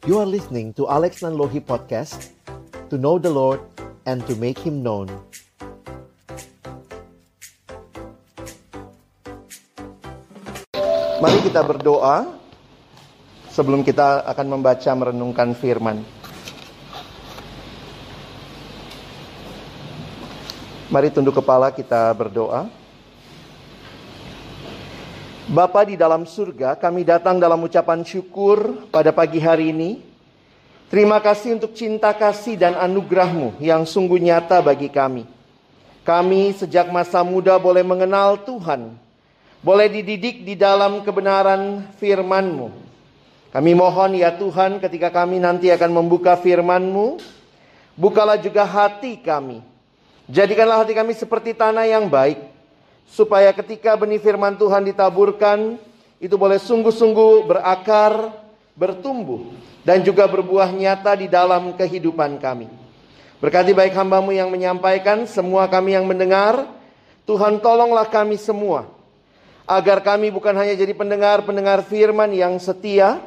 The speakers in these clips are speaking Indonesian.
You are listening to Alex Nanlohi Podcast, to know the Lord and to make Him known. Mari kita berdoa sebelum kita akan membaca merenungkan firman. Mari tunduk kepala kita berdoa. Bapa di dalam surga, kami datang dalam ucapan syukur pada pagi hari ini. Terima kasih untuk cinta kasih dan anugerah-Mu yang sungguh nyata bagi kami. Kami sejak masa muda boleh mengenal Tuhan, boleh dididik di dalam kebenaran firman-Mu. Kami mohon ya Tuhan, ketika kami nanti akan membuka firman-Mu, bukalah juga hati kami. Jadikanlah hati kami seperti tanah yang baik, supaya ketika benih firman Tuhan ditaburkan, itu boleh sungguh-sungguh berakar, bertumbuh, dan juga berbuah nyata di dalam kehidupan kami. Berkati baik hamba-Mu yang menyampaikan, semua kami yang mendengar. Tuhan tolonglah kami semua, agar kami bukan hanya jadi pendengar-pendengar firman yang setia,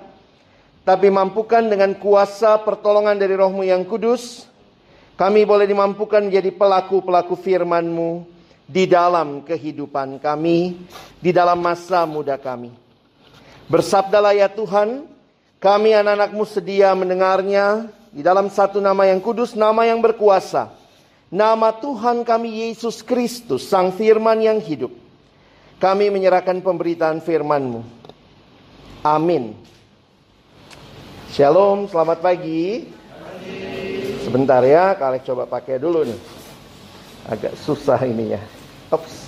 tapi mampukan dengan kuasa pertolongan dari Roh-Mu yang kudus, kami boleh dimampukan menjadi pelaku-pelaku firman-Mu di dalam kehidupan kami, di dalam masa muda kami. Bersabdalah ya Tuhan, kami anak-anak-Mu sedia mendengarnya di dalam satu nama yang kudus, nama yang berkuasa, nama Tuhan kami Yesus Kristus, Sang Firman yang hidup. Kami menyerahkan pemberitaan firman-Mu. Amin. Shalom, selamat pagi. Sebentar ya, Kak Alex coba pakai dulu nih. Agak susah ini ya. Ops.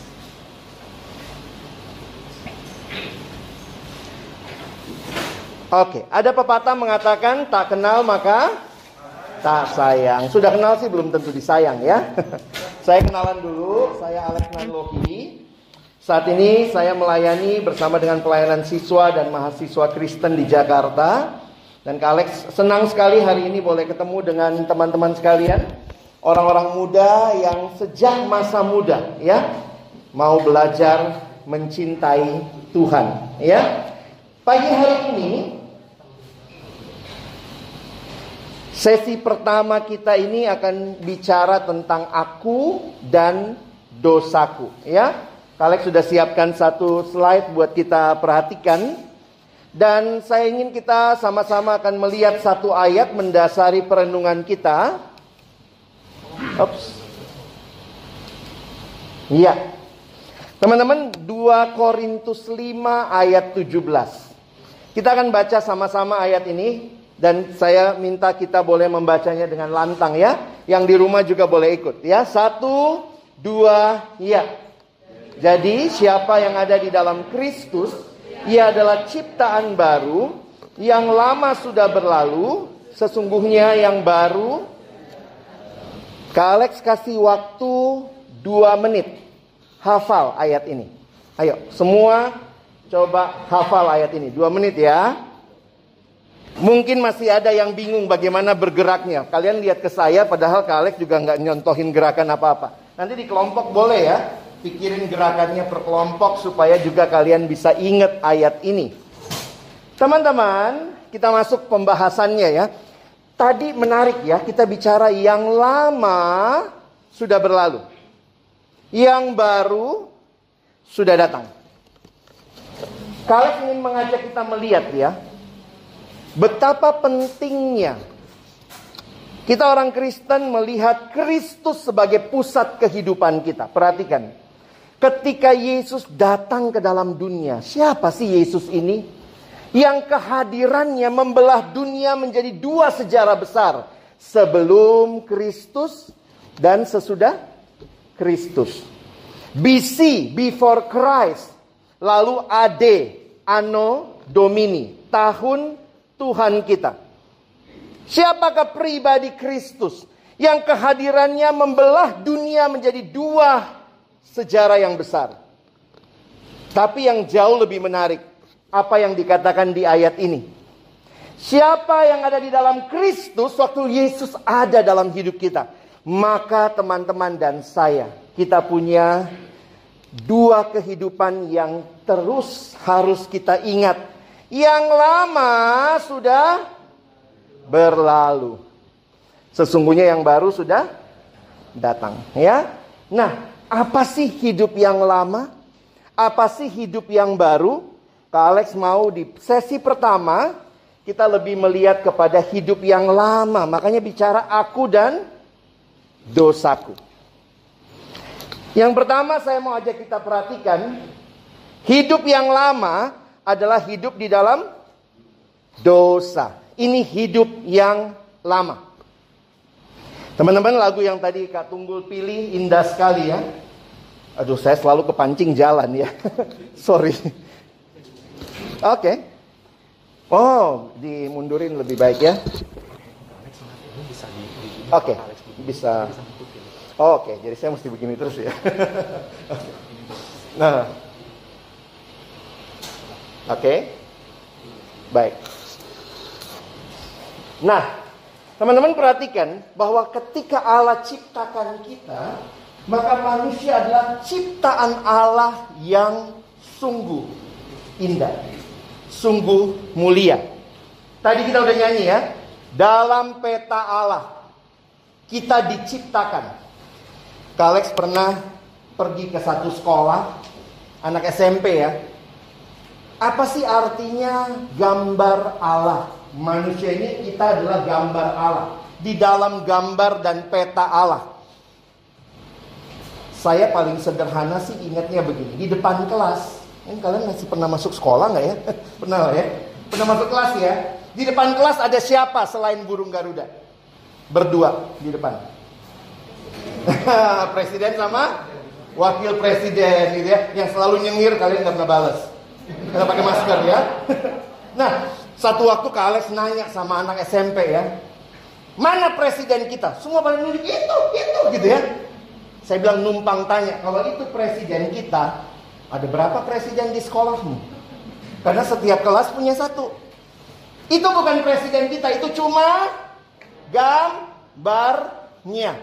Oke, ada pepatah mengatakan tak kenal maka tak sayang. Sudah kenal sih belum tentu disayang ya. Saya kenalan dulu, saya Alex Nanlohi. Saat ini saya melayani bersama dengan pelayanan siswa dan mahasiswa Kristen di Jakarta. Dan Kak Alex senang sekali hari ini boleh ketemu dengan teman-teman sekalian. Orang-orang muda yang sejak masa muda ya mau belajar mencintai Tuhan ya. Pagi hari ini sesi pertama kita ini akan bicara tentang aku dan dosaku ya. Kak sudah siapkan satu slide buat kita perhatikan. Dan saya ingin kita sama-sama akan melihat satu ayat mendasari perenungan kita. Iya. Teman-teman, 2 Korintus 5 ayat 17. Kita akan baca sama-sama ayat ini. Dan saya minta kita boleh membacanya dengan lantang ya. Yang di rumah juga boleh ikut ya. 1, 2, ya. Jadi siapa yang ada di dalam Kristus, ia adalah ciptaan baru. Yang lama sudah berlalu, sesungguhnya yang baru. Kak Alex kasih waktu 2 menit. Hafal ayat ini. Ayo, semua coba hafal ayat ini. 2 menit ya. Mungkin masih ada yang bingung bagaimana bergeraknya. Kalian lihat ke saya, padahal Kak Alex juga nggak nyontohin gerakan apa-apa. Nanti di kelompok boleh ya. Pikirin gerakannya per kelompok supaya juga kalian bisa ingat ayat ini. Teman-teman, kita masuk pembahasannya ya. Tadi menarik ya, kita bicara yang lama sudah berlalu, yang baru sudah datang. Kalian ingin mengajak kita melihat ya, betapa pentingnya kita orang Kristen melihat Kristus sebagai pusat kehidupan kita. Perhatikan, ketika Yesus datang ke dalam dunia, siapa sih Yesus ini? Yang kehadirannya membelah dunia menjadi 2 sejarah besar. Sebelum Kristus dan sesudah Kristus. BC, before Christ. Lalu AD, Anno Domini, tahun Tuhan kita. Siapakah pribadi Kristus yang kehadirannya membelah dunia menjadi 2 sejarah yang besar? Tapi yang jauh lebih menarik, apa yang dikatakan di ayat ini. Siapa yang ada di dalam Kristus waktu Yesus ada dalam hidup kita, maka teman-teman dan saya, kita punya 2 kehidupan yang terus harus kita ingat. Yang lama sudah berlalu. Sesungguhnya yang baru sudah datang, ya. Nah, apa sih hidup yang lama? Apa sih hidup yang baru? Kak Alex mau di sesi pertama kita lebih melihat kepada hidup yang lama. Makanya bicara aku dan dosaku. Yang pertama saya mau ajak kita perhatikan, hidup yang lama adalah hidup di dalam dosa. Ini hidup yang lama. Teman-teman, lagu yang tadi Kak Tunggul pilih indah sekali ya. Aduh, saya selalu kepancing jalan ya. Sorry. Oke. Oh, dimundurin lebih baik ya. Oke, bisa. Oke, jadi saya mesti begini terus ya. Nah. Oke. Baik. Nah, teman-teman perhatikan bahwa ketika Allah ciptakan kita, maka manusia adalah ciptaan Allah yang sungguh indah, sungguh mulia. Tadi kita udah nyanyi ya, dalam peta Allah kita diciptakan. Kak Alex pernah pergi ke satu sekolah, anak SMP ya. Apa sih artinya gambar Allah? Manusia ini kita adalah gambar Allah. Di dalam gambar dan peta Allah. Saya paling sederhana sih ingatnya begini. Di depan kelas. Kalian masih pernah masuk sekolah gak ya? Pernah ya? Pernah masuk kelas ya? Di depan kelas ada siapa selain burung Garuda? Berdua di depan. Presiden sama wakil presiden gitu ya. Yang selalu nyengir, kalian gak pernah balas. Karena pakai masker ya. Nah, satu waktu Kak Alex nanya sama anak SMP ya, mana presiden kita? Semua pada nunjuk itu gitu ya. Saya bilang numpang tanya, kalau itu presiden kita, ada berapa presiden di sekolahmu? Karena setiap kelas punya satu. Itu bukan presiden kita, itu cuma gambarnya.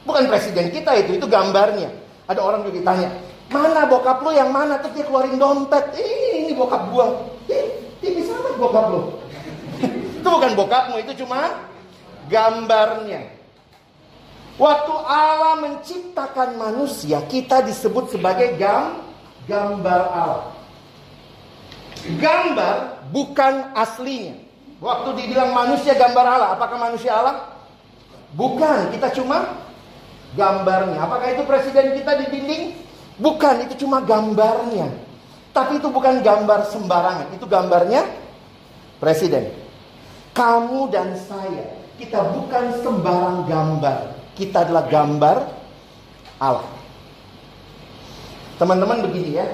Bukan presiden kita itu gambarnya. Ada orang juga ditanya, mana bokap lu yang mana? Terus dia keluarin dompet. Ini bokap gua. Tipis amat bokap lu. Itu bukan bokapmu, itu cuma gambarnya. Waktu Allah menciptakan manusia, kita disebut sebagai gambar Allah. Gambar bukan aslinya. Waktu dibilang manusia gambar Allah, apakah manusia Allah? Bukan, kita cuma gambarnya. Apakah itu presiden kita di dinding? Bukan, itu cuma gambarnya. Tapi itu bukan gambar sembarangan. Itu gambarnya presiden. Kamu dan saya, kita bukan sembarang gambar. Kita adalah gambar Allah. Teman-teman begini ya.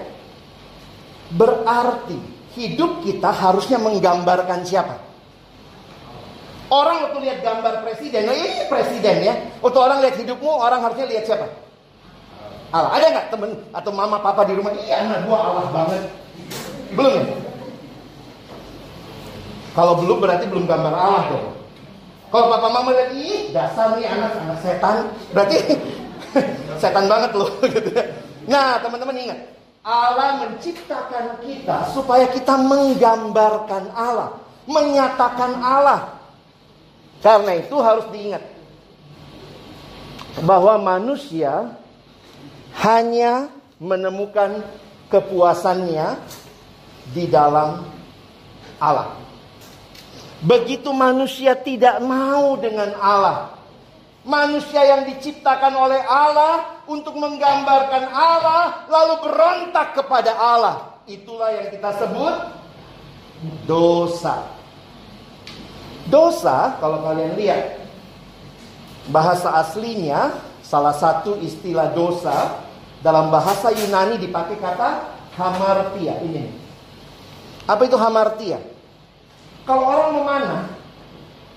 Berarti hidup kita harusnya menggambarkan siapa? Orang waktu lihat gambar presiden, ini presiden ya. Waktu orang lihat hidupmu, orang harusnya lihat siapa? Allah. Ada nggak temen atau mama papa di rumah? Iya, anak gua Allah banget. Belum ya? Kalau belum berarti belum gambar Allah dong. Kalau papa mama lihat, ih dasar nih anak setan, berarti setan banget loh. Gitu ya. Nah teman-teman ingat, Allah menciptakan kita supaya kita menggambarkan Allah, menyatakan Allah. Karena itu harus diingat bahwa manusia hanya menemukan kepuasannya di dalam Allah. Begitu manusia tidak mau dengan Allah, manusia yang diciptakan oleh Allah untuk menggambarkan Allah lalu berontak kepada Allah, itulah yang kita sebut dosa. Dosa, kalau kalian lihat bahasa aslinya, salah satu istilah dosa dalam bahasa Yunani dipakai kata hamartia. Ini. Apa itu hamartia? Kalau orang memanah,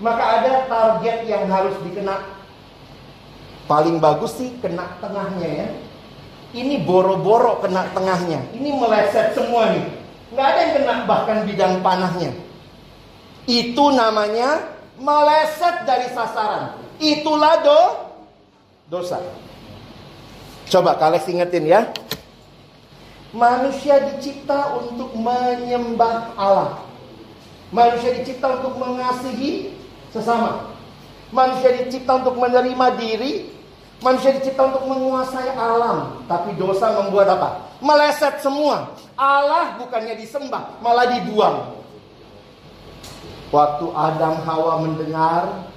maka ada target yang harus dikena. Paling bagus sih kena tengahnya ya. Ini boro-boro kena tengahnya. Ini meleset semua nih. Nggak ada yang kena bahkan bidang panahnya. Itu namanya meleset dari sasaran. Itulah dosa. Coba kalian ingetin ya. Manusia dicipta untuk menyembah Allah. Manusia dicipta untuk mengasihi Sesama. Manusia dicipta untuk menerima diri. Manusia dicipta untuk menguasai alam. Tapi dosa membuat apa? Meleset semua. Allah bukannya disembah, malah dibuang. Waktu Adam Hawa mendengar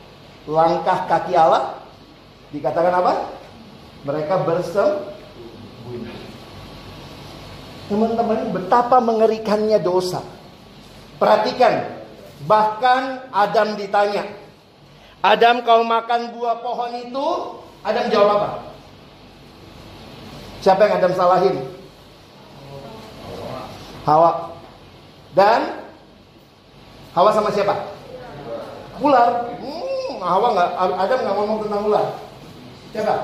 langkah kaki Allah, dikatakan apa? Mereka bersembunyi. Teman-teman, betapa mengerikannya dosa. Perhatikan, bahkan Adam ditanya, Adam, kau makan buah pohon itu? Adam jawab apa? Siapa yang Adam salahin? Hawa. Dan Hawa sama siapa? Ular. Hawa nggak, Adam nggak ngomong tentang ular. Siapa?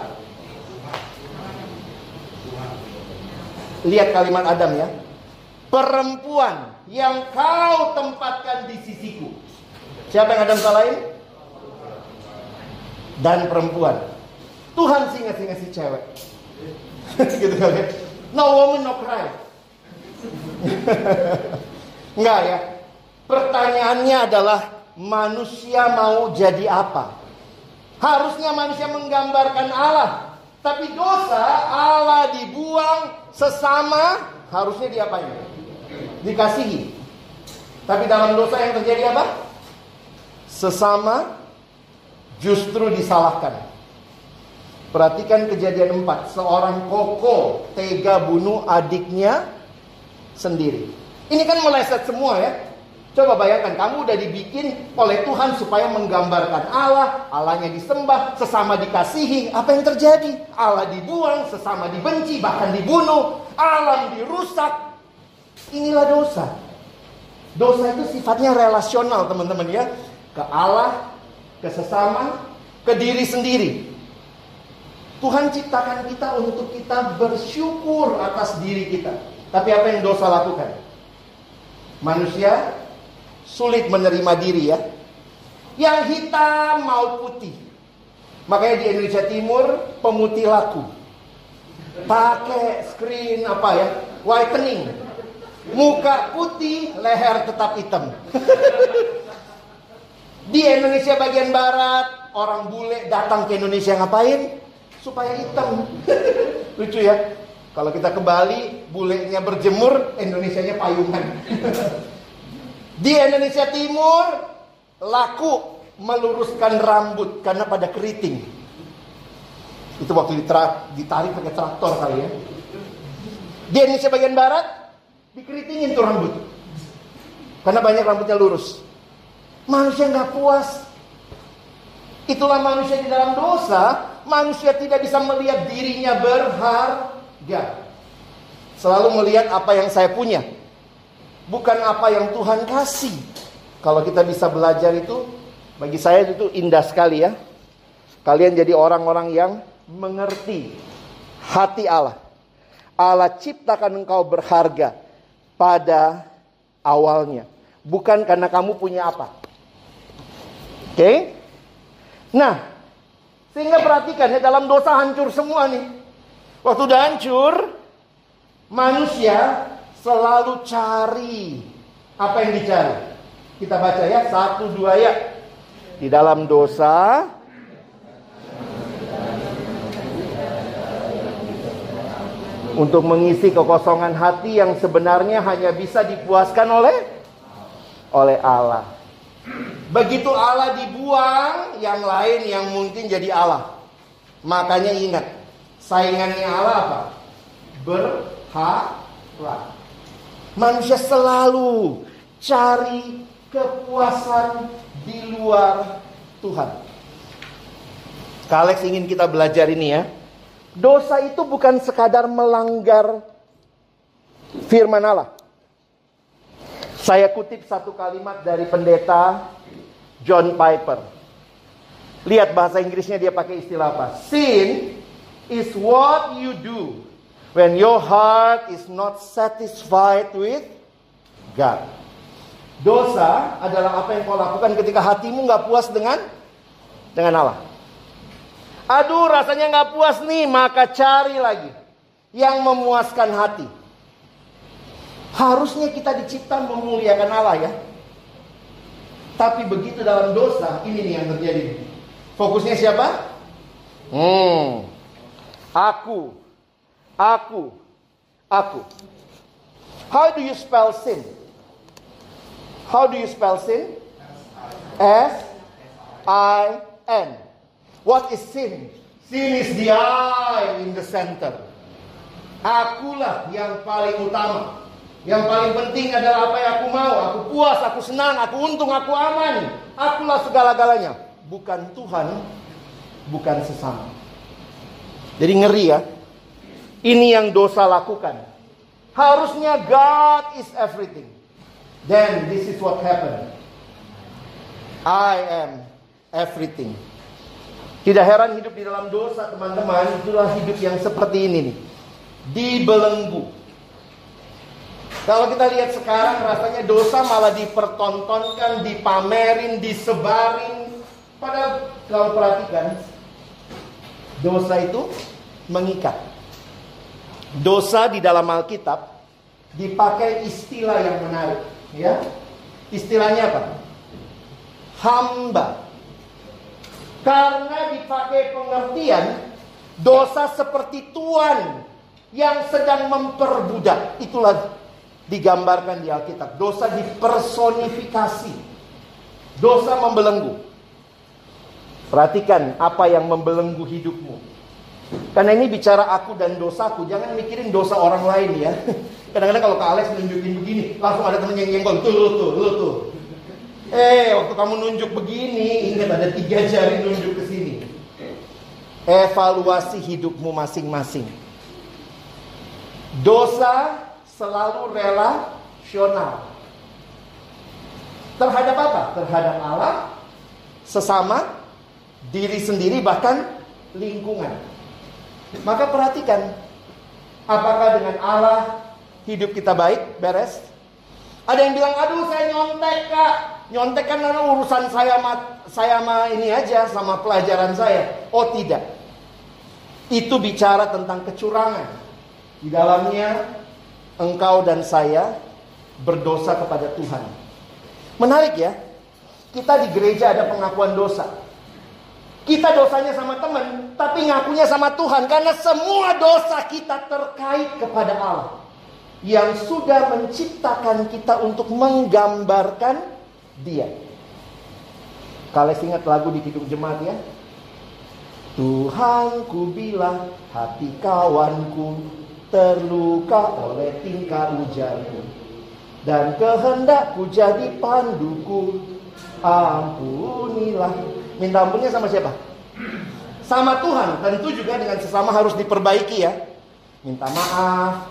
Lihat kalimat Adam ya. Perempuan yang kau tempatkan di sisiku. Siapa yang Adam salahin? Dan perempuan. Tuhan sih ngasih cewek. Gitu kan ya. No woman no cry. Enggak ya. Pertanyaannya adalah manusia mau jadi apa? Harusnya manusia menggambarkan Allah. Tapi dosa, Allah dibuang, sesama harusnya diapain? Dikasihi. Tapi dalam dosa yang terjadi apa? Sesama justru disalahkan. Perhatikan kejadian 4. Seorang koko tega bunuh adiknya sendiri. Ini kan meleset semua ya. Coba bayangkan, kamu udah dibikin oleh Tuhan supaya menggambarkan Allah. Allahnya disembah, sesama dikasihi. Apa yang terjadi? Allah dibuang, sesama dibenci, bahkan dibunuh. Alam dirusak. Inilah dosa. Dosa itu sifatnya relasional teman-teman ya. Ke Allah, ke sesama, ke diri sendiri. Tuhan ciptakan kita untuk kita bersyukur atas diri kita. Tapi apa yang dosa lakukan? Manusia sulit menerima diri ya. Yang hitam mau putih. Makanya di Indonesia Timur pemutih laku. Pakai screen apa ya? Whitening. Muka putih, leher tetap hitam. Di Indonesia bagian barat, orang bule datang ke Indonesia ngapain? Supaya hitam. Lucu ya. Kalau kita ke Bali, bulenya berjemur, Indonesianya payungan. Di Indonesia Timur laku meluruskan rambut karena pada keriting. Itu waktu ditarik pakai traktor kali ya. Di Indonesia bagian barat dikeritingin tuh rambut karena banyak rambutnya lurus. Manusia nggak puas. Itulah manusia di dalam dosa. Manusia tidak bisa melihat dirinya berharga. Selalu melihat apa yang saya punya, bukan apa yang Tuhan kasih. Kalau kita bisa belajar itu, bagi saya itu indah sekali ya. Kalian jadi orang-orang yang mengerti hati Allah. Allah ciptakan engkau berharga pada awalnya, bukan karena kamu punya apa. Oke? Nah, sehingga perhatikan ya, dalam dosa hancur semua nih. Waktu udah hancur, manusia selalu cari. Apa yang dicari? Kita baca ya, 1-2 ya. Di dalam dosa untuk mengisi kekosongan hati yang sebenarnya hanya bisa dipuaskan oleh Allah. Begitu Allah dibuang, yang lain yang mungkin jadi Allah. Makanya ingat, saingannya Allah apa? Berhala. Manusia selalu cari kepuasan di luar Tuhan. Kak Alex ingin kita belajar ini ya. Dosa itu bukan sekadar melanggar firman Allah. Saya kutip satu kalimat dari pendeta John Piper. Lihat bahasa Inggrisnya dia pakai istilah apa? Sin is what you do when your heart is not satisfied with God. Dosa adalah apa yang kau lakukan ketika hatimu gak puas dengan Allah. Aduh, rasanya gak puas nih, maka cari lagi yang memuaskan hati. Harusnya kita dicipta memuliakan Allah ya. Tapi begitu dalam dosa, ini nih yang terjadi. Fokusnya siapa? Aku. How do you spell sin? How do you spell sin? S-I-N. What is sin? Sin is the I in the center. Akulah yang paling utama. Yang paling penting adalah apa yang aku mau. Aku puas, aku senang, aku untung, aku aman. Akulah segala-galanya. Bukan Tuhan, bukan sesama. Jadi ngeri ya. Ini yang dosa lakukan. Harusnya God is everything. Then this is what happened. I am everything. Tidak heran hidup di dalam dosa, teman-teman. Itulah hidup yang seperti ini nih. Dibelenggu. Kalau kita lihat sekarang, rasanya dosa malah dipertontonkan, dipamerin, disebarin. Padahal kalau perhatikan, dosa itu mengikat. Dosa di dalam Alkitab dipakai istilah yang menarik, ya. Istilahnya apa? Hamba. Karena dipakai pengertian dosa seperti tuan yang sedang memperbudak. Itulah digambarkan di Alkitab. Dosa dipersonifikasi. Dosa membelenggu. Perhatikan apa yang membelenggu hidupmu. Karena ini bicara aku dan dosaku. Jangan mikirin dosa orang lain ya. Kadang-kadang kalau Kak Alex nunjukin begini, langsung ada temen yang nyenggol. Tuh. Waktu kamu nunjuk begini, ingat ada 3 jari nunjuk ke sini. Evaluasi hidupmu masing-masing. Dosa selalu relasional. Terhadap apa? Terhadap Allah, sesama, diri sendiri, bahkan lingkungan. Maka perhatikan, apakah dengan Allah hidup kita baik, beres? Ada yang bilang, aduh saya nyontek Kak. Nyontek kan urusan saya sama ini aja, sama pelajaran saya. Oh tidak. Itu bicara tentang kecurangan. Di dalamnya engkau dan saya berdosa kepada Tuhan. Menarik ya. Kita di gereja ada pengakuan dosa. Kita dosanya sama teman, tapi ngakunya sama Tuhan. Karena semua dosa kita terkait kepada Allah, yang sudah menciptakan kita untuk menggambarkan Dia. Kalian ingat lagu di Kidung Jemaat ya? Tuhan ku bilang hati kawanku terluka oleh tingkah ujarku, dan kehendakku jadi panduku. Ampunilah. Minta ampunnya sama siapa? Sama Tuhan. Tentu juga dengan sesama harus diperbaiki ya. Minta maaf.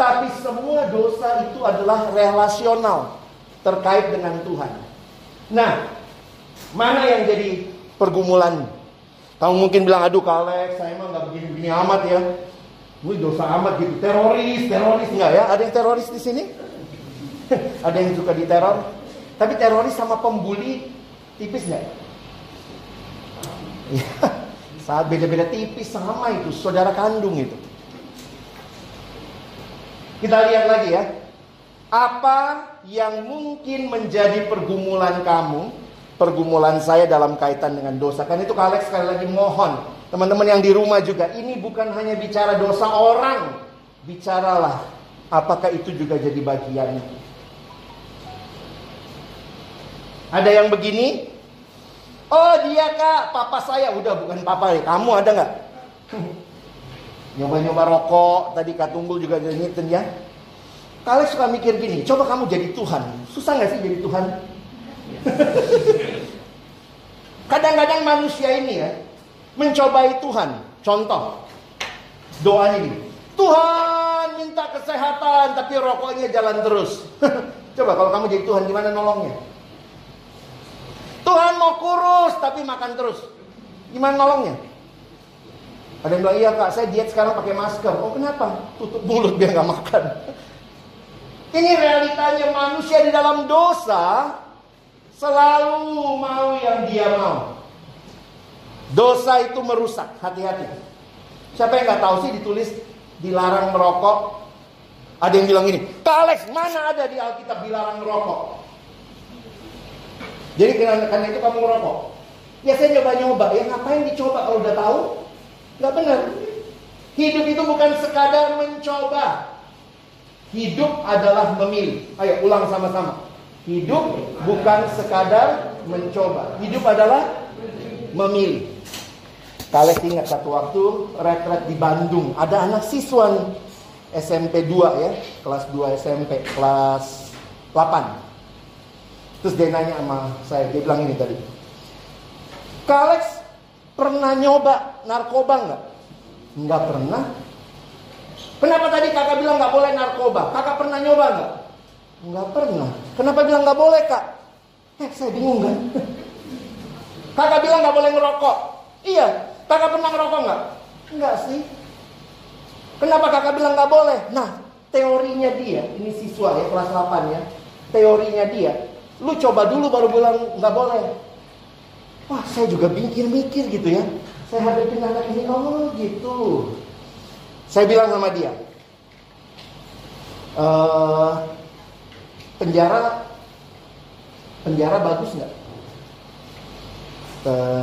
Tapi semua dosa itu adalah relasional, terkait dengan Tuhan. Nah, mana yang jadi pergumulan? Kamu mungkin bilang, aduh Kak Alex, saya mah gak begini-begini amat ya. Wih, dosa amat gitu. Teroris enggak ya? Ada yang teroris di sini? Ada yang suka diteror? Tapi teroris sama pembuli tipis gak? Saat beda-beda tipis sama itu, saudara kandung itu. Kita lihat lagi ya. Apa yang mungkin menjadi pergumulan kamu, pergumulan saya dalam kaitan dengan dosa? Kan itu Kak Alex sekali lagi mohon, teman-teman yang di rumah juga, ini bukan hanya bicara dosa orang. Bicaralah, apakah itu juga jadi bagian? Ada yang begini, oh dia Kak, papa saya. Udah bukan papa ya, kamu ada gak? Nyoba-nyoba rokok, tadi Kak Tunggul juga ngingetin ya. Kalian suka mikir gini, coba kamu jadi Tuhan. Susah gak sih jadi Tuhan? Kadang-kadang manusia ini ya, mencobai Tuhan. Contoh, doanya gini, Tuhan minta kesehatan, tapi rokoknya jalan terus. Coba kalau kamu jadi Tuhan, gimana nolongnya? Tuhan mau kurus, tapi makan terus. Gimana nolongnya? Ada yang bilang, iya Kak, saya diet sekarang pakai masker. Oh kenapa? Tutup mulut biar gak makan. Ini realitanya manusia di dalam dosa selalu mau yang dia mau. Dosa itu merusak, hati-hati. Siapa yang gak tahu sih ditulis dilarang merokok? Ada yang bilang gini, Kak Alex, mana ada di Alkitab dilarang merokok? Jadi karena itu kamu ngerokok. Ya saya nyoba-nyoba. Ya ngapain dicoba kalau udah tahu? Nggak benar. Hidup itu bukan sekadar mencoba. Hidup adalah memilih. Ayo ulang sama-sama. Hidup bukan sekadar mencoba. Hidup adalah memilih. Kalian ingat satu waktu retret di Bandung. Ada anak siswa nih, SMP 2 ya. Kelas 2 SMP. Kelas 8. Terus dia nanya sama saya. Dia bilang ini tadi. Kak Alex pernah nyoba narkoba nggak? Nggak pernah. Kenapa tadi kakak bilang nggak boleh narkoba? Kakak pernah nyoba nggak? Nggak pernah. Kenapa bilang nggak boleh kak? Saya bingung kan? Kakak bilang nggak boleh ngerokok. Iya. Kakak pernah ngerokok nggak? Nggak sih. Kenapa kakak bilang nggak boleh? Nah, teorinya dia, ini siswa ya kelas 8 ya. Teorinya dia, lu coba dulu baru bilang nggak boleh. Wah, saya juga mikir gitu ya. Saya hadapin anak ini, oh gitu. Saya bilang sama dia, penjara bagus nggak?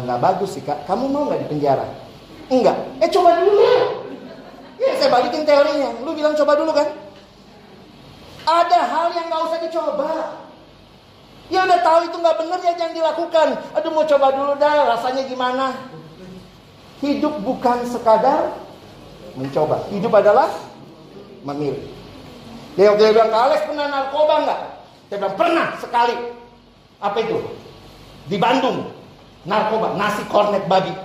Nggak bagus sih kak. Kamu mau nggak di penjara? Enggak. Coba dulu. Ya saya balikin teorinya. Lu bilang coba dulu kan? Ada hal yang nggak usah dicoba. Ya udah tahu itu nggak benar ya jangan dilakukan. Aduh mau coba dulu dah, rasanya gimana? Hidup bukan sekadar mencoba. Hidup adalah memilih. Dia waktu dia bilang, Kak Alex pernah narkoba nggak? Saya bilang pernah sekali. Apa itu? Di Bandung. Narkoba, nasi kornet babi.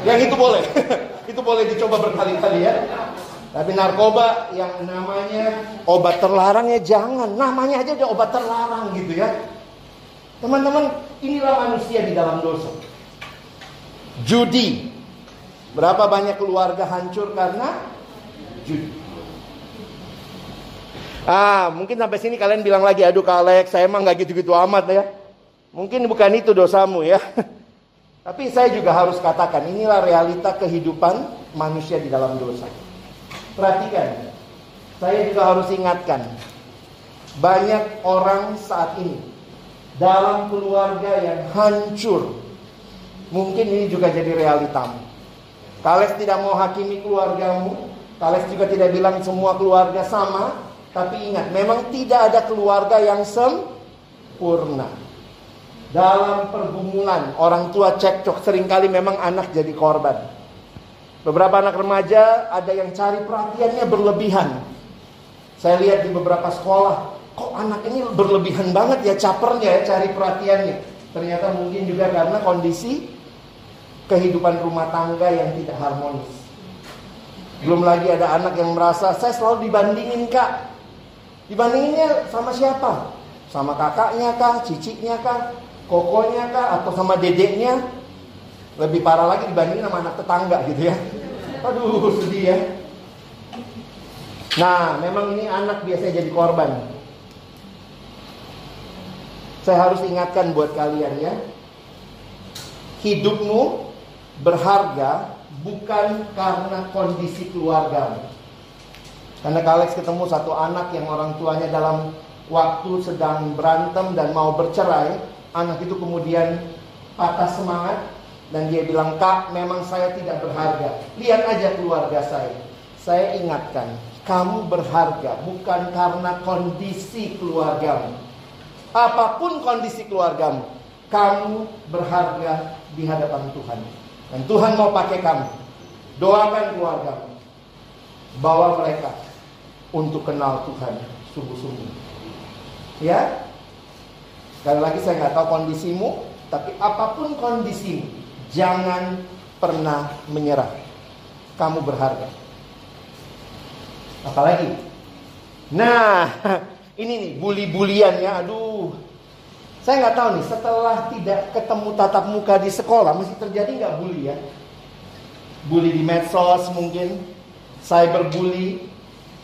Yang itu boleh. Itu boleh dicoba berkali-kali ya. Tapi narkoba yang namanya obat terlarang ya jangan. Namanya aja udah obat terlarang gitu ya. Teman-teman, inilah manusia di dalam dosa. Judi. Berapa banyak keluarga hancur karena judi. Mungkin sampai sini kalian bilang lagi, aduh Kak Alex, saya emang gak gitu-gitu amat ya. Mungkin bukan itu dosamu ya. Tapi saya juga harus katakan, inilah realita kehidupan manusia di dalam dosa. Perhatikan, saya juga harus ingatkan, banyak orang saat ini dalam keluarga yang hancur. Mungkin ini juga jadi realitamu. Kales tidak mau hakimi keluargamu. Kales juga tidak bilang semua keluarga sama. Tapi ingat, memang tidak ada keluarga yang sempurna. Dalam pergumulan, orang tua cekcok, seringkali memang anak jadi korban. Beberapa anak remaja ada yang cari perhatiannya berlebihan. Saya lihat di beberapa sekolah, kok anak ini berlebihan banget ya capernya ya cari perhatiannya. Ternyata mungkin juga karena kondisi kehidupan rumah tangga yang tidak harmonis. Belum lagi ada anak yang merasa, saya selalu dibandingin kak. Dibandinginnya sama siapa? Sama kakaknya kah? Ciciknya kah? Kokonya kah? Atau sama dedeknya? Lebih parah lagi dibandingin sama anak tetangga gitu ya. Aduh sedih ya. Nah memang ini anak biasanya jadi korban. Saya harus ingatkan buat kalian ya, hidupmu berharga bukan karena kondisi keluargamu. Karena Alex ketemu satu anak yang orang tuanya dalam waktu sedang berantem dan mau bercerai. Anak itu kemudian patah semangat dan dia bilang, Kak memang saya tidak berharga. Lihat aja keluarga saya. Saya ingatkan, kamu berharga bukan karena kondisi keluargamu. Apapun kondisi keluargamu, kamu berharga di hadapan Tuhan. Dan Tuhan mau pakai kamu. Doakan keluargamu. Bawa mereka untuk kenal Tuhan sungguh-sungguh. Ya. Sekali lagi saya nggak tahu kondisimu, tapi apapun kondisimu, jangan pernah menyerah. Kamu berharga. Apalagi? Nah, ini nih bully-bulian ya. Aduh. Saya nggak tahu nih, setelah tidak ketemu tatap muka di sekolah, masih terjadi nggak bully ya? Bully di medsos mungkin, cyberbully.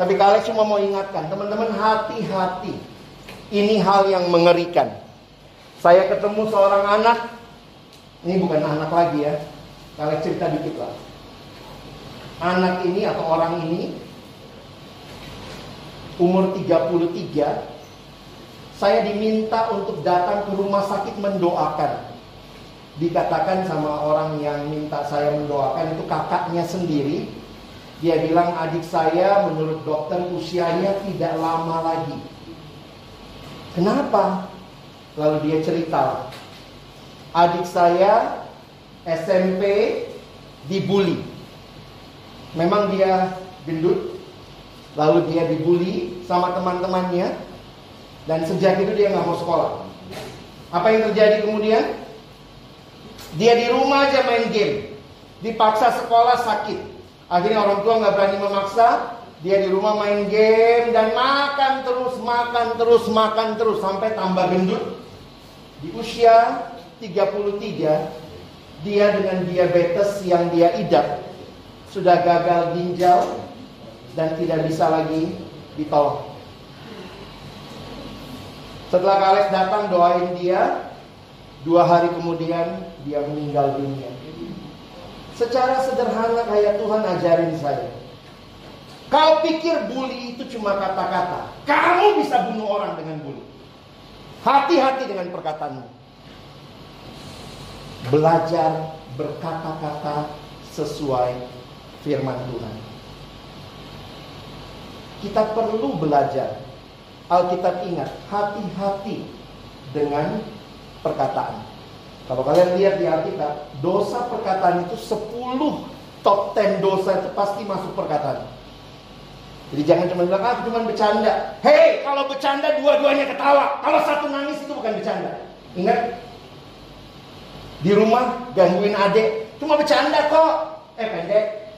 Tapi kalian cuma mau ingatkan, teman-teman hati-hati. Ini hal yang mengerikan. Saya ketemu seorang anak, ini bukan anak lagi ya. Kalian cerita dikit lah. Anak ini atau orang ini umur 33, saya diminta untuk datang ke rumah sakit mendoakan. Dikatakan sama orang yang minta saya mendoakan itu kakaknya sendiri. Dia bilang adik saya menurut dokter usianya tidak lama lagi. Kenapa? Lalu dia cerita, adik saya SMP dibully. Memang dia gendut, lalu dia dibully sama teman-temannya, dan sejak itu dia nggak mau sekolah. Apa yang terjadi kemudian? Dia di rumah aja main game, dipaksa sekolah sakit. Akhirnya orang tua nggak berani memaksa, dia di rumah main game dan makan terus sampai tambah gendut. Di usia 33, dia dengan diabetes yang dia idap, sudah gagal ginjal dan tidak bisa lagi ditolong. Setelah Kak Alex datang doain dia, 2 hari kemudian dia meninggal dunia. Secara sederhana kayak Tuhan ajarin saya, kau pikir bully itu cuma kata-kata? Kamu bisa bunuh orang dengan bully. Hati-hati dengan perkataanmu. Belajar berkata-kata sesuai firman Tuhan. Kita perlu belajar. Alkitab ingat, hati-hati dengan perkataan. Kalau kalian lihat di Alkitab, dosa perkataan itu 10 top 10 dosa itu pasti masuk perkataan. Jadi jangan cuma bilang, cuma bercanda. Hei, kalau bercanda dua-duanya ketawa. Kalau satu nangis itu bukan bercanda. Ingat, di rumah gangguin adik, cuma bercanda kok. Pendek.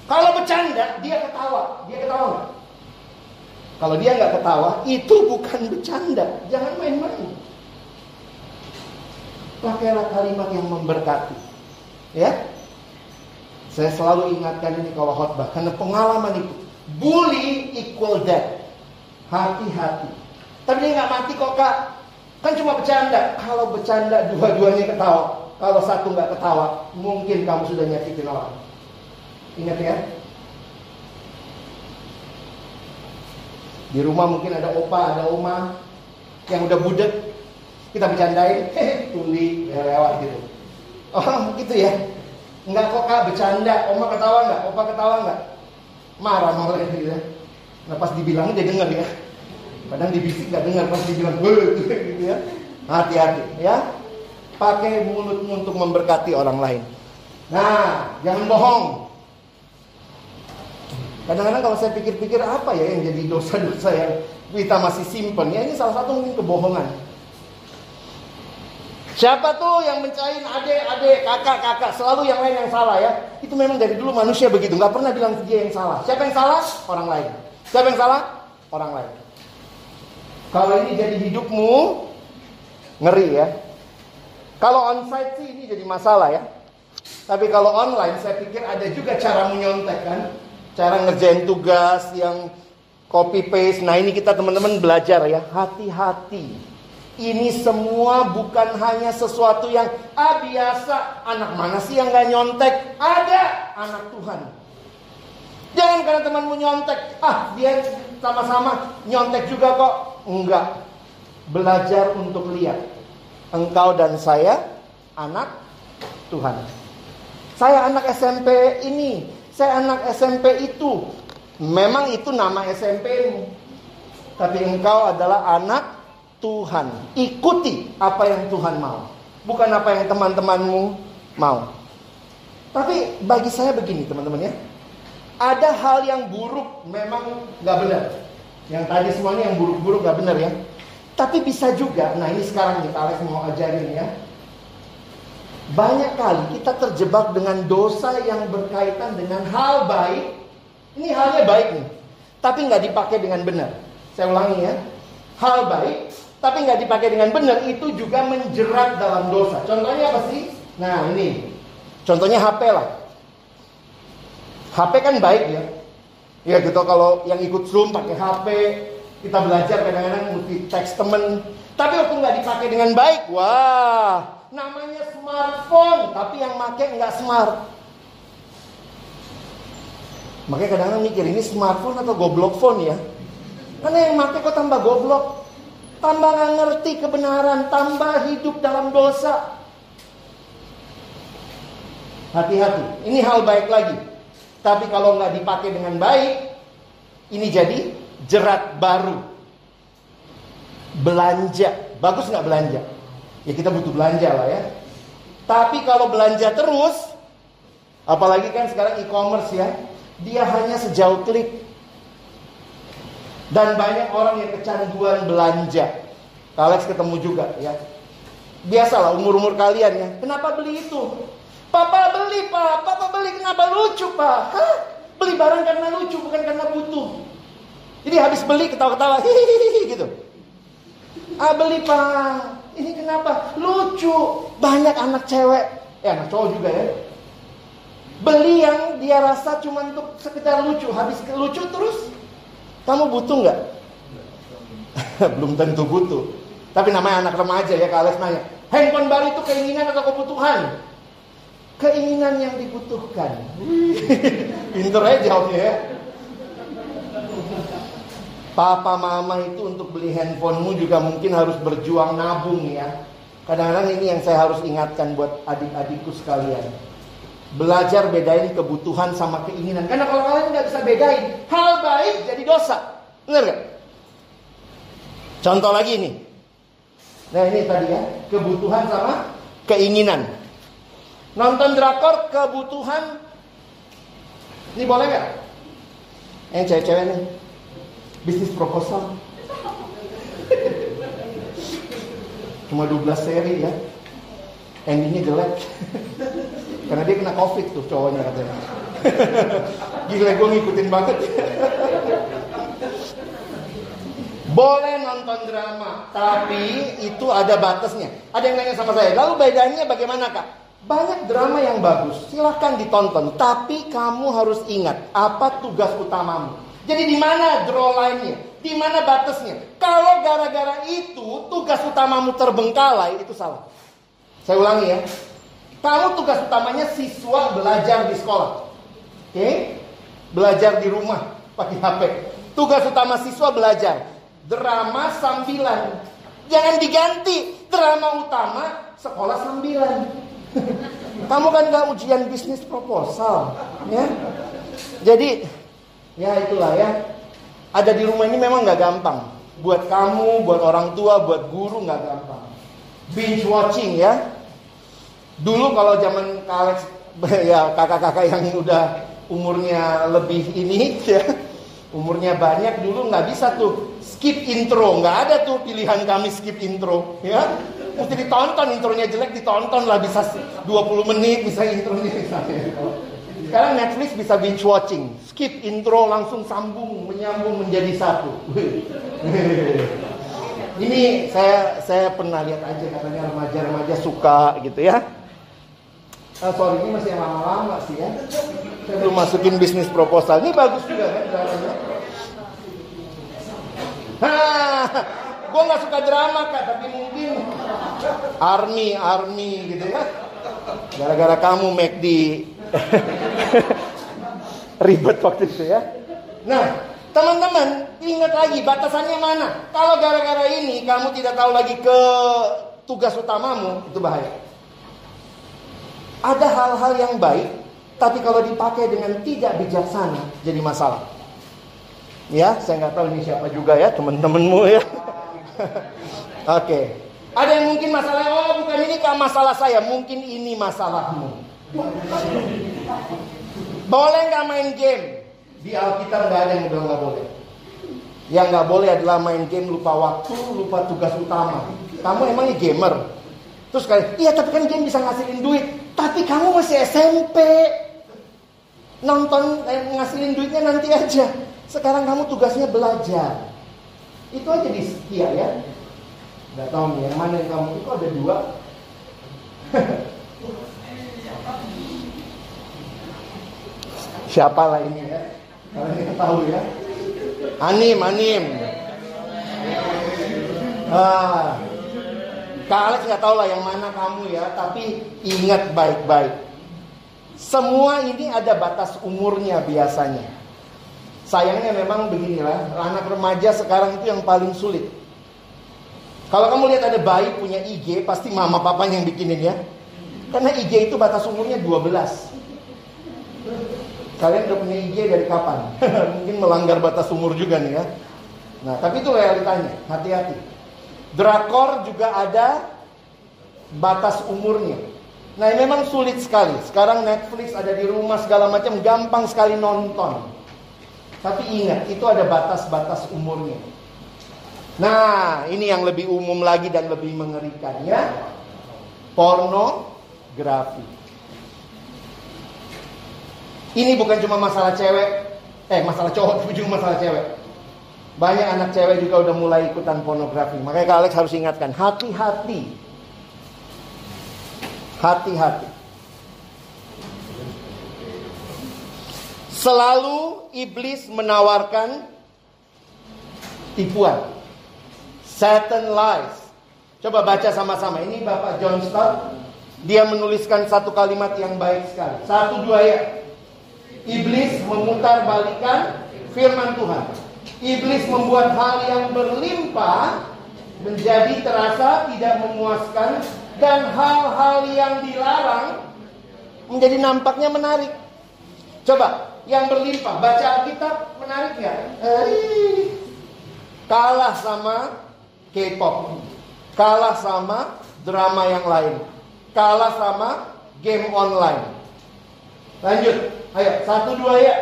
Kalau bercanda, dia ketawa. Dia ketawa nggak? Kalau dia nggak ketawa, itu bukan bercanda. Jangan main-main. Pakailah kalimat yang memberkati. Ya, saya selalu ingatkan ini kalau khotbah, karena pengalaman itu. Bully equal death. Hati-hati. Tapi dia nggak mati kok Kak. Kan cuma bercanda. Kalau bercanda dua-duanya ketawa. Kalau satu nggak ketawa, mungkin kamu sudah nyakitin orang. Ingat ya. Di rumah mungkin ada opa, ada oma yang udah budek. Kita bercandain, tuli lewat gitu. Oh gitu ya. Enggak kok Kak, bercanda. Oma ketawa nggak? Opa ketawa nggak? Marah malah gitu ya. Nah pas dibilangnya dia dengar ya. Kadang dibisik nggak dengar, pas dibilang gitu ya. Hati-hati ya. Pakai mulutmu untuk memberkati orang lain. Nah, jangan bohong. Kadang-kadang kalau saya pikir-pikir apa ya yang jadi dosa-dosa yang kita masih simpen ya, ini salah satu mungkin kebohongan. Siapa tuh yang mencain adik, kakak, selalu yang lain yang salah ya. Itu memang dari dulu manusia begitu, nggak pernah bilang dia yang salah. Siapa yang salah? Orang lain. Siapa yang salah? Orang lain. Kalau ini jadi hidupmu, ngeri ya. Kalau onsite sih ini jadi masalah ya. Tapi kalau online saya pikir ada juga cara menyontek kan. Cara ngerjain tugas yang copy paste. Nah ini kita teman-teman belajar ya. Hati-hati. Ini semua bukan hanya sesuatu yang biasa. Anak mana sih yang gak nyontek? Ada anak Tuhan. Jangan karena temanmu nyontek, dia sama-sama nyontek juga kok. Enggak. Belajar untuk lihat. Engkau dan saya anak Tuhan. Saya anak SMP ini, saya anak SMP itu. Memang itu nama SMP-mu. Tapi engkau adalah anak Tuhan. Ikuti apa yang Tuhan mau, bukan apa yang teman-temanmu mau. Tapi bagi saya begini teman-teman ya, ada hal yang buruk memang gak benar. Yang tadi semuanya yang buruk-buruk gak benar ya. Tapi bisa juga, nah ini sekarang kita Alex mau ajarin ya. Banyak kali kita terjebak dengan dosa yang berkaitan dengan hal baik. Ini halnya baik nih, tapi gak dipakai dengan benar. Saya ulangi ya. Hal baik tapi nggak dipakai dengan benar, itu juga menjerat dalam dosa. Contohnya apa sih? Nah ini, contohnya HP lah. HP kan baik ya. Ya gitu, kalau yang ikut Zoom pakai HP, kita belajar kadang-kadang mesti teks temen. Tapi waktu nggak dipakai dengan baik, wah, namanya smartphone, tapi yang pakai nggak smart. Makanya kadang-kadang mikir ini smartphone atau goblok phone ya. Karena yang pakai kok tambah goblok. tambah nggak ngerti kebenaran, tambah hidup dalam dosa. Hati-hati, ini hal baik lagi. Tapi kalau nggak dipakai dengan baik, ini jadi jerat baru. Belanja, bagus nggak belanja? Ya kita butuh belanja lah ya. Tapi kalau belanja terus, apalagi kan sekarang e-commerce ya, dia hanya sejauh klik. Dan banyak orang yang kecanduan belanja. Alex ketemu juga ya. Biasalah umur-umur kalian ya. Kenapa beli itu? Papa beli pak, papa beli kenapa lucu pak? Hah? Beli barang karena lucu bukan karena butuh. Jadi habis beli ketawa-ketawa hihihi gitu. Beli pak, ini kenapa? Lucu. Banyak anak cewek, anak cowok juga ya. Beli yang dia rasa cuma untuk sekedar lucu. Habis lucu terus, kamu butuh nggak? Belum tentu butuh. Tapi namanya anak remaja ya, Kak Alex nanya, handphone baru itu keinginan atau kebutuhan? Keinginan yang dibutuhkan. Pinter aja jawabnya ya. Papa mama itu untuk beli handphonemu juga mungkin harus berjuang nabung ya. Kadang-kadang ini yang saya harus ingatkan buat adik-adikku sekalian. Belajar bedain kebutuhan sama keinginan. Karena kalau kalian nggak bisa bedain, hal baik jadi dosa. Benar gak? Contoh lagi nih. Nah ini tadi ya, kebutuhan sama keinginan. Nonton drakor kebutuhan. Ini boleh gak? Yang cewek-cewek nih, bisnis proposal. Cuma 12 seri ya. Endingnya jelek. Karena dia kena COVID tuh cowoknya katanya. Gila, gue ngikutin banget. Boleh nonton drama, tapi itu ada batasnya. Ada yang nanya sama saya, lalu bedanya bagaimana kak? Banyak drama yang bagus, silahkan ditonton. Tapi kamu harus ingat, apa tugas utamamu. Jadi di mana draw line-nya? Di mana batasnya? Kalau gara-gara itu tugas utamamu terbengkalai, itu salah. Saya ulangi ya. Kamu tugas utamanya siswa belajar di sekolah. Oke? Belajar di rumah pakai HP. Tugas utama siswa belajar. Drama sambilan. Jangan diganti. Drama utama, sekolah sambilan. Kamu kan gak ujian bisnis proposal ya. Jadi ya itulah ya. Ada di rumah ini memang gak gampang. Buat kamu, buat orang tua, buat guru gak gampang. Binge watching ya. Dulu kalau zaman Kak Alex, ya kakak-kakak yang udah umurnya lebih ini ya, umurnya banyak, dulu nggak bisa tuh skip intro, nggak ada tuh pilihan kami skip intro ya. Mesti ditonton, intronya jelek ditonton lah, bisa 20 menit bisa intronya misalnya. Sekarang Netflix bisa binge watching, skip intro langsung sambung, menyambung menjadi satu. Ini saya pernah lihat aja, katanya remaja-remaja suka gitu ya. Sorry, ini masih yang lama-lama sih ya. Saya belum masukin bisnis proposal. Ini bagus juga kan dramanya. Gue gak suka drama kak, tapi mungkin army gitu ya. Gara-gara kamu McD ribet waktu itu ya. Nah teman-teman, ingat lagi batasannya mana. Kalau gara-gara ini kamu tidak tahu lagi ke tugas utamamu, itu bahaya. Ada hal-hal yang baik, tapi kalau dipakai dengan tidak bijaksana, jadi masalah. Ya, saya nggak tahu ini siapa juga ya, teman-temanmu ya. Oke. Ada yang mungkin masalahnya, oh bukan ini kak masalah saya, mungkin ini masalahmu. Boleh nggak main game? Di Alkitab nggak ada yang bilang nggak boleh. Yang nggak boleh adalah main game lupa waktu, lupa tugas utama. Kamu emangnya gamer? Terus kalian, iya tapi kan game bisa ngasilin duit. Tapi kamu masih SMP. Nonton ngasilin duitnya nanti aja. Sekarang kamu tugasnya belajar. Itu aja di setia ya. Gak tahu nih yang mana yang kamu itu ada dua. Siapa lah ini ya? Kalian tahu ya. Anim. Kak Alex gak tahu lah yang mana kamu ya. Tapi ingat baik-baik. Semua ini ada batas umurnya biasanya. Sayangnya memang beginilah. Anak remaja sekarang itu yang paling sulit. Kalau kamu lihat ada bayi punya IG, pasti mama papanya yang bikinin ya. Karena IG itu batas umurnya 12. Kalian udah punya IG dari kapan? Mungkin melanggar batas umur juga nih ya. Nah, tapi itu realitanya, hati-hati. Drakor juga ada batas umurnya. Nah, memang sulit sekali. Sekarang Netflix ada di rumah segala macam, gampang sekali nonton. Tapi ingat, itu ada batas-batas umurnya. Nah, ini yang lebih umum lagi dan lebih mengerikan ya. Pornografi. Ini bukan cuma masalah cewek, masalah cowok, tapi juga masalah cewek. Banyak anak cewek juga udah mulai ikutan pornografi. Makanya Kak Alex harus ingatkan, hati-hati. Hati-hati. Selalu iblis menawarkan tipuan. Satan lies. Coba baca sama-sama. Ini Bapak John Stott. Dia menuliskan satu kalimat yang baik sekali. 1, 2 ya. Iblis memutarbalikkan firman Tuhan. Iblis membuat hal yang berlimpah menjadi terasa tidak memuaskan, dan hal-hal yang dilarang menjadi nampaknya menarik. Coba, yang berlimpah, baca Alkitab menarik nggak? Kalah sama K-pop, kalah sama drama yang lain, kalah sama game online. Lanjut, ayo 1, 2 ya.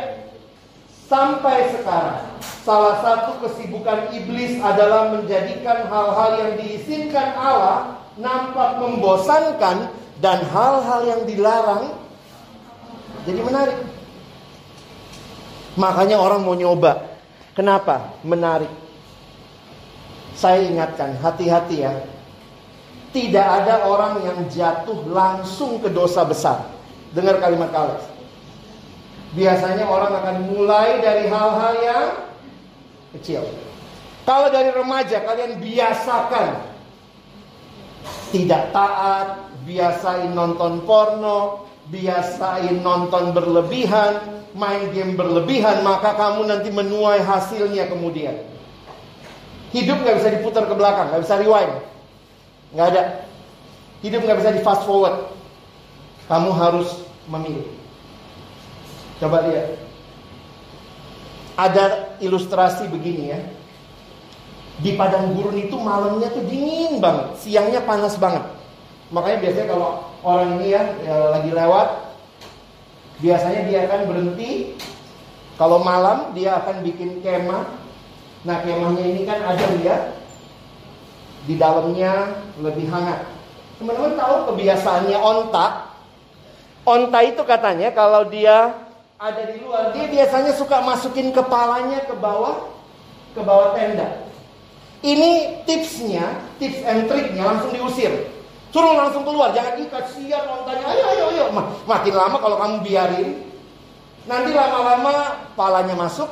Sampai sekarang, salah satu kesibukan iblis adalah menjadikan hal-hal yang diizinkan Allah nampak membosankan, dan hal-hal yang dilarang jadi menarik. Makanya orang mau nyoba. Kenapa? Menarik. Saya ingatkan, hati-hati ya. Tidak ada orang yang jatuh langsung ke dosa besar. Dengar kalimat Alex. Biasanya orang akan mulai dari hal-hal yang kecil. Kalau dari remaja, kalian biasakan tidak taat, biasain nonton porno, biasain nonton berlebihan, main game berlebihan, maka kamu nanti menuai hasilnya kemudian. Hidup gak bisa diputar ke belakang, gak bisa rewind. Gak ada. Hidup gak bisa di fast forward. Kamu harus memilih. Coba lihat. Ada ilustrasi begini ya. Di padang gurun itu malamnya tuh dingin banget, siangnya panas banget. Makanya biasanya kalau orang ini ya lagi lewat, biasanya dia akan berhenti. Kalau malam dia akan bikin kemah. Nah, kemahnya ini kan ada ya, di dalamnya lebih hangat. Teman-teman tahu kebiasaannya onta? Onta itu katanya kalau dia ada di luar, dia biasanya suka masukin kepalanya ke bawah tenda. Ini tipsnya, tips and triknya, langsung diusir. Suruh langsung keluar, jangan kasihan ontanya. Ayo. Makin lama kalau kamu biarin, nanti lama-lama palanya masuk,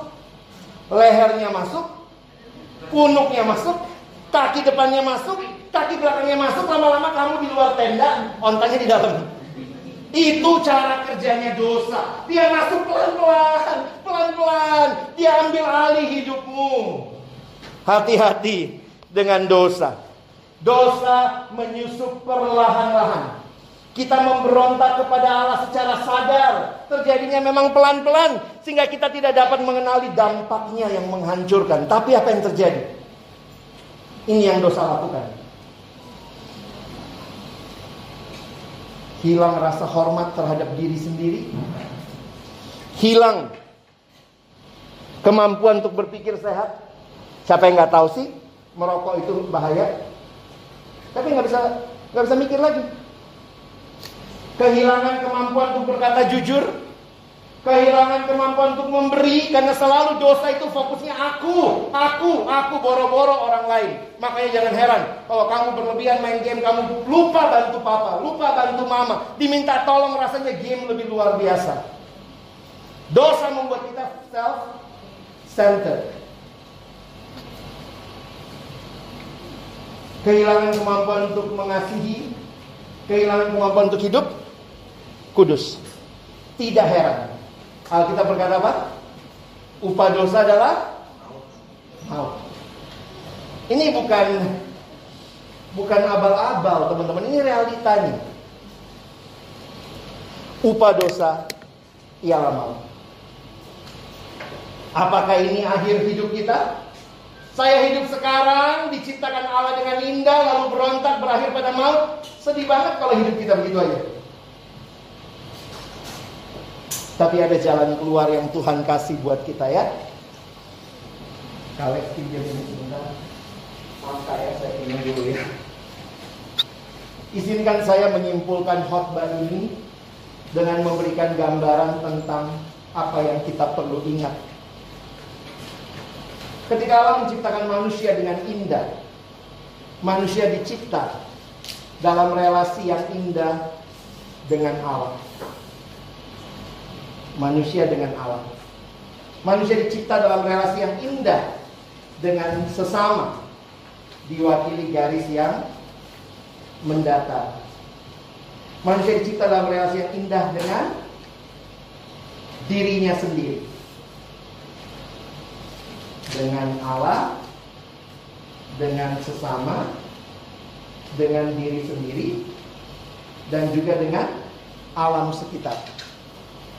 lehernya masuk, punuknya masuk, kaki depannya masuk, kaki belakangnya masuk. Lama-lama kamu di luar tenda, ontanya di dalam. Itu cara kerjanya dosa. Dia masuk pelan-pelan. Dia ambil alih hidupmu. Hati-hati dengan dosa. Dosa menyusup perlahan-lahan. Kita memberontak kepada Allah secara sadar. Terjadinya memang pelan-pelan, sehingga kita tidak dapat mengenali dampaknya yang menghancurkan. Tapi apa yang terjadi? Ini yang dosa lakukan. Hilang rasa hormat terhadap diri sendiri. Hilang kemampuan untuk berpikir sehat. Siapa yang gak tahu sih merokok itu bahaya? Tapi gak bisa mikir lagi. Kehilangan kemampuan untuk berkata jujur. Kehilangan kemampuan untuk memberi, karena selalu dosa itu fokusnya aku, boro-boro orang lain. Makanya jangan heran kalau kamu berlebihan main game, kamu lupa bantu papa, lupa bantu mama, diminta tolong, rasanya game lebih luar biasa. Dosa membuat kita self-centered. Kehilangan kemampuan untuk mengasihi, kehilangan kemampuan untuk hidup kudus. Tidak heran Alkitab berkata apa? Upah dosa adalah maut. Ini bukan Bukan abal-abal, teman-teman. Ini realitanya. Upah dosa ialah maut. Apakah ini akhir hidup kita? Saya hidup sekarang, diciptakan Allah dengan indah, lalu berontak, berakhir pada maut. Sedih banget kalau hidup kita begitu aja. Tapi ada jalan keluar yang Tuhan kasih buat kita, ya. Kalek pinjam ini sebentar. Maaf saya pinjam dulu, ya. Izinkan saya menyimpulkan khotbah ini dengan memberikan gambaran tentang apa yang kita perlu ingat. Ketika Allah menciptakan manusia dengan indah, manusia dicipta dalam relasi yang indah dengan Allah. Manusia dengan Allah. Manusia dicipta dalam relasi yang indah dengan sesama, diwakili garis yang mendatar. Manusia dicipta dalam relasi yang indah dengan dirinya sendiri, dengan Allah, dengan sesama, dengan diri sendiri, dan juga dengan alam sekitar.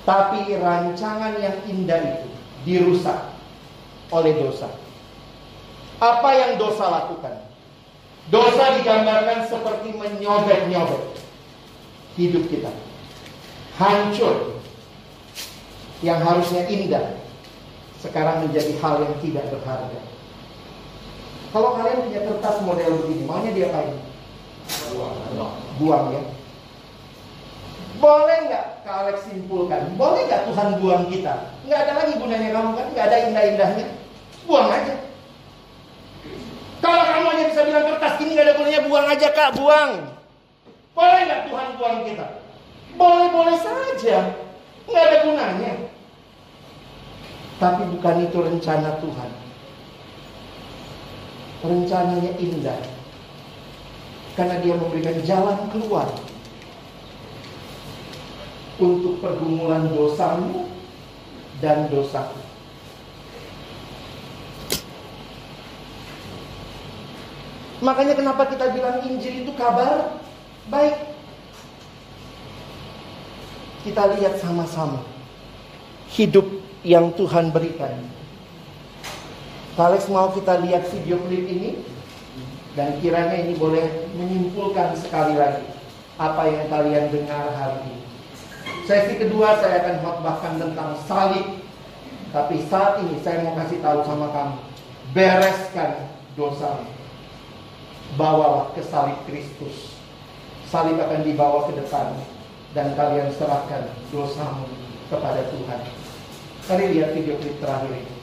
Tapi rancangan yang indah itu dirusak oleh dosa. Apa yang dosa lakukan? Dosa digambarkan seperti menyobek-nyobek hidup kita. Hancur. Yang harusnya indah sekarang menjadi hal yang tidak berharga. Kalau kalian punya kertas model begini, maunya diapain? Buang, ya. Boleh nggak Kak Alex simpulkan? Boleh nggak Tuhan buang kita? Nggak ada lagi gunanya kamu kan? Nggak ada indah-indahnya. Buang aja. Kalau kamu hanya bisa bilang kertas ini nggak ada gunanya, buang aja Kak, buang. Boleh nggak Tuhan buang kita? Boleh-boleh saja. Nggak ada gunanya. Tapi bukan itu rencana Tuhan. Rencananya indah. Karena Dia memberikan jalan keluar untuk pergumulan dosamu dan dosaku. Makanya kenapa kita bilang Injil itu kabar baik. Kita lihat sama-sama hidup yang Tuhan berikan. Alex mau kita lihat video klip ini, dan kiranya ini boleh menyimpulkan sekali lagi apa yang kalian dengar hari ini. Sesi kedua saya akan khotbahkan tentang salib. Tapi saat ini saya mau kasih tahu sama kamu, bereskan dosamu. Bawalah ke salib Kristus. Salib akan dibawa ke depan, dan kalian serahkan dosamu kepada Tuhan. Mari lihat video klip terakhir ini.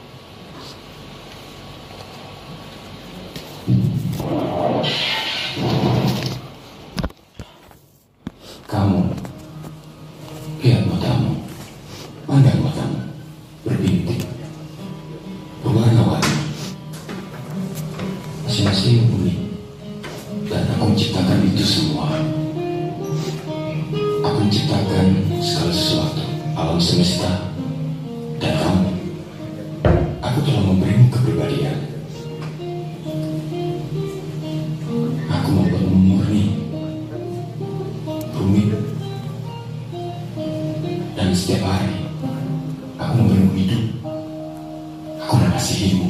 Kamu lihat matamu, pandang matamu, berbintik, berwarna-warni, masing-masing unik. Dan aku menciptakan itu semua. Aku menciptakan segala sesuatu, alam semesta, dan kamu. Aku telah memberimu kepribadian. Aku membuatmu murni, rumit, dan setiap hari aku memberimu hidup. Aku mengasihimu.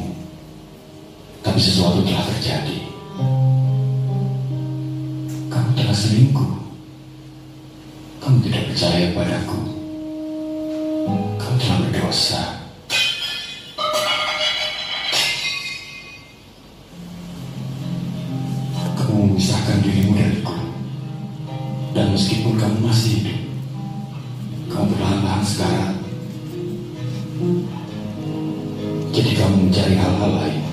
Tapi sesuatu telah terjadi. Kamu telah selingkuh. Kamu tidak percaya padaku. Kamu telah berdosa. Kamu memisahkan dirimu dariku. Dan meskipun kamu masih hidup, kamu perlahan-lahan sekarang. Jadi kamu mencari hal-hal lain.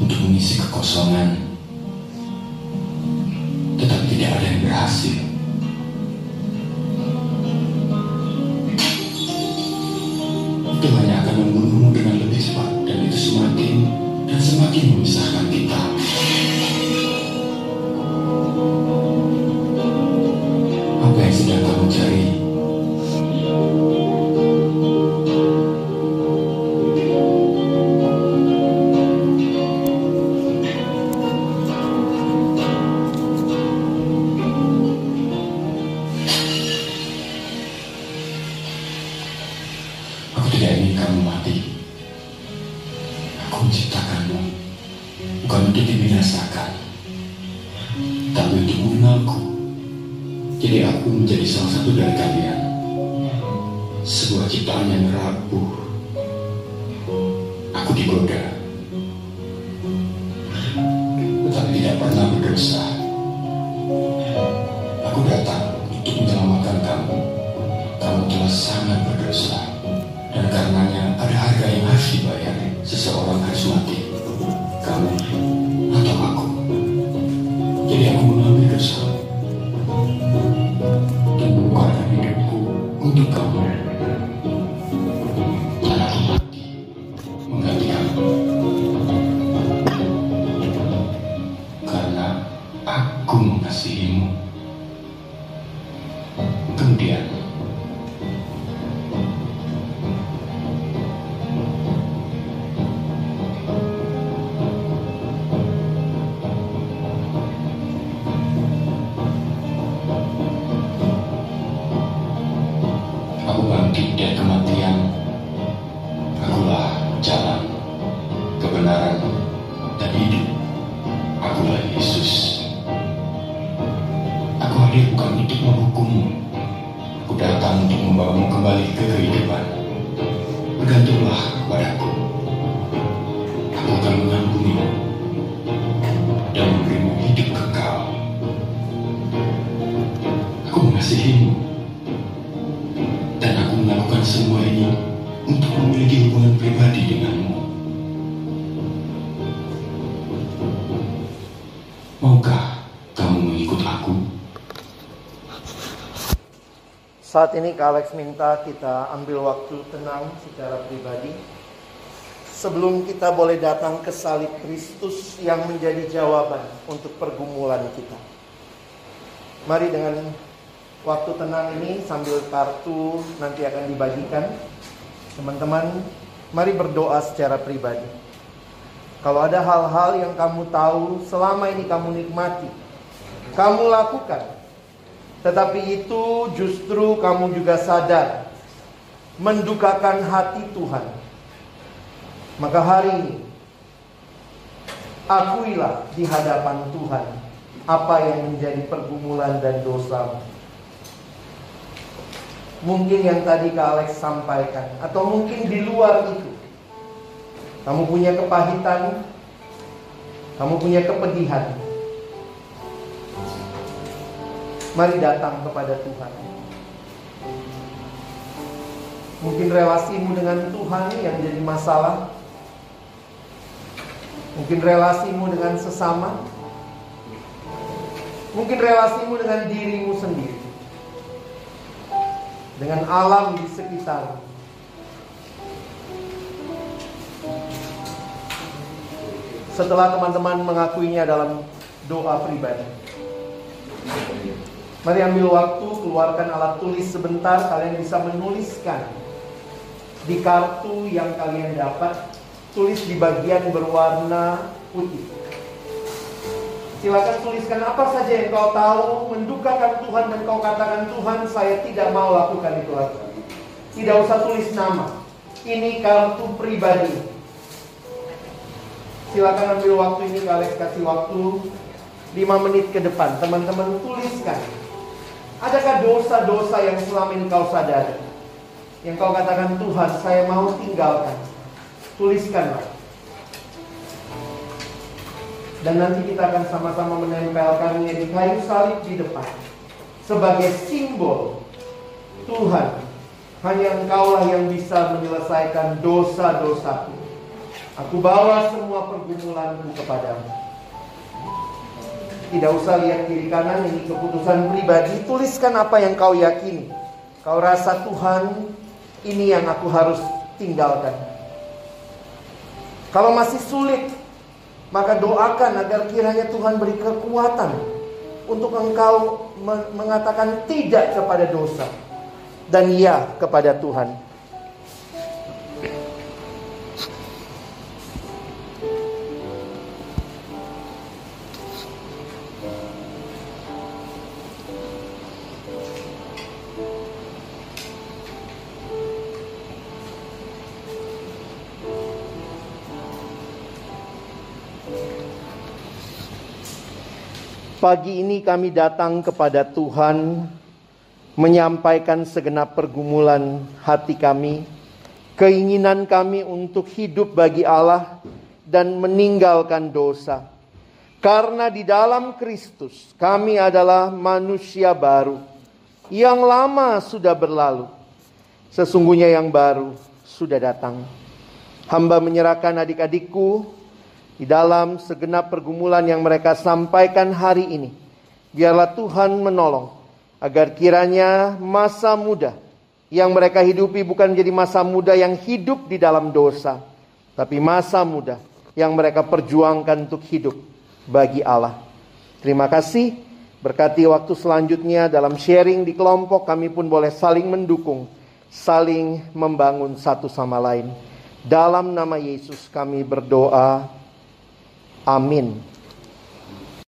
Untuk mengisi kekosongan. Tetapi tidak ada yang berhasil. Itu hanya akan membunuhmu dengan lebih cepat. Dan itu semakin dan semakin memisahkan kita. Apa yang sedang kamu cari? tidak ingin kamu mati. Aku menciptakanmu bukan untuk dibinasakan, tapi untuk mengenalku. Jadi aku menjadi salah satu dari kalian, sebuah ciptaan yang rapuh. Aku digoda, tetapi tidak pernah berdosa. Aku datang untuk menyelamatkan kamu. Kamu telah sangat berdosa, dan karenanya ada harga yang harus dibayar. Seseorang harus mati, kamu atau aku. Jadi aku mengambil dosamu dan menukarkan hidupku untuk kamu. Dan aku mati mengganti kamu, karena aku mengasihimu. Kemudian aku bangkit dari kematian. Akulah jalan, kebenaran, dan hidup. Akulah Yesus. Aku hadir bukan untuk menghukummu. Aku datang untuk membawamu kembali ke kehidupan. Bergantunglah kepadaku. Aku akan mengampunimu dan memberimu hidup kekal. Aku mengasihimu, dan aku melakukan semua ini untuk memiliki hubungan pribadi denganmu. Maukah kamu mengikut aku? Saat ini Kak Alex minta kita ambil waktu tenang secara pribadi. Sebelum kita boleh datang ke salib Kristus yang menjadi jawaban untuk pergumulan kita. Mari dengan waktu tenang ini sambil kartu nanti akan dibagikan. Teman-teman, mari berdoa secara pribadi. Kalau ada hal-hal yang kamu tahu selama ini kamu nikmati, kamu lakukan, tetapi itu justru kamu juga sadar mendukakan hati Tuhan, maka hari ini akuilah di hadapan Tuhan apa yang menjadi pergumulan dan dosamu. Mungkin yang tadi Kak Alex sampaikan, atau mungkin di luar itu. Kamu punya kepahitan, kamu punya kepedihan. Mari datang kepada Tuhan. Mungkin relasimu dengan Tuhan yang jadi masalah. Mungkin relasimu dengan sesama. Mungkin relasimu dengan dirimu sendiri, dengan alam di sekitar. Setelah teman-teman mengakuinya dalam doa pribadi, mari ambil waktu, keluarkan alat tulis sebentar. Kalian bisa menuliskan di kartu yang kalian dapat. Tulis di bagian berwarna putih. Silakan tuliskan apa saja yang kau tahu mendukakan Tuhan, dan kau katakan, Tuhan, saya tidak mau lakukan itu lagi. Tidak usah tulis nama. Ini kartu pribadi. Silakan ambil waktu ini, Alex kasih waktu 5 menit ke depan. Teman-teman tuliskan. Adakah dosa-dosa yang selama ini kau sadari, yang kau katakan, Tuhan, saya mau tinggalkan. Tuliskanlah. Dan nanti kita akan sama-sama menempelkannya di kayu salib di depan, sebagai simbol Tuhan, hanya Engkaulah yang bisa menyelesaikan dosa-dosaku. Aku bawa semua pergumulanku kepadamu. Tidak usah lihat kiri kanan, ini keputusan pribadi. Tuliskan apa yang kau yakini. Kau rasa, Tuhan, ini yang aku harus tinggalkan. Kalau masih sulit, maka doakan agar kiranya Tuhan beri kekuatan untuk engkau mengatakan tidak kepada dosa dan ya kepada Tuhan. Pagi ini kami datang kepada Tuhan, menyampaikan segenap pergumulan hati kami, keinginan kami untuk hidup bagi Allah dan meninggalkan dosa. Karena di dalam Kristus kami adalah manusia baru. Yang lama sudah berlalu, sesungguhnya yang baru sudah datang. Hamba menyerahkan adik-adikku di dalam segenap pergumulan yang mereka sampaikan hari ini. Biarlah Tuhan menolong agar kiranya masa muda yang mereka hidupi bukan menjadi masa muda yang hidup di dalam dosa, tapi masa muda yang mereka perjuangkan untuk hidup bagi Allah. Terima kasih. Berkati waktu selanjutnya dalam sharing di kelompok, kami pun boleh saling mendukung, saling membangun satu sama lain. Dalam nama Yesus kami berdoa. Amin.